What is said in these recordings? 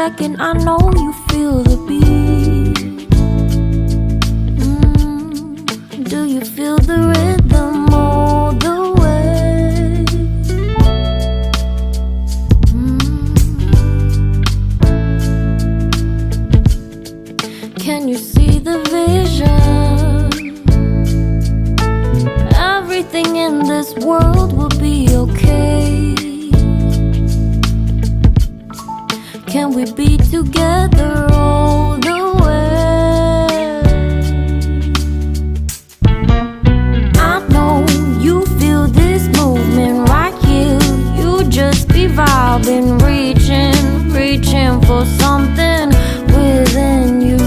second, I know you feel the beat. Do you feel the rhythm all the way? Can you see the vision? Everything in this world will be okay. Can we be together all the way? I know you feel this movement right here. You just be vibing, reaching for something within you.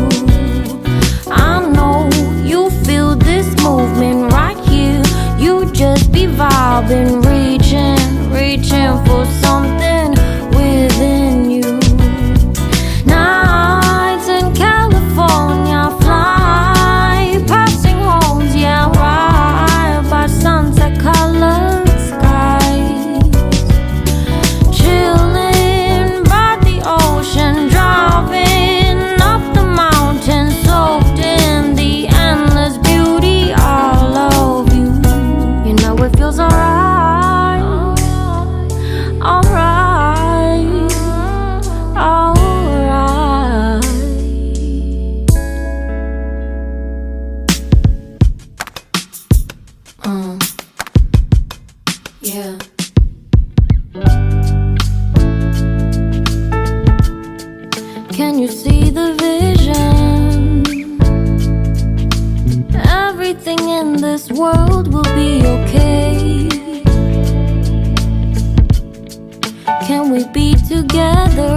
I know you feel this movement right here. You just be vibing, reaching for something within you. Nights in California, fly passing homes, yeah, right by sunset colored skies. Chilling by the ocean, driving up the mountain, soaked in the endless beauty all of you. You know it feels alright, alright, alright. Yeah. Can you see the vision? Everything in this world will be okay. Can we be together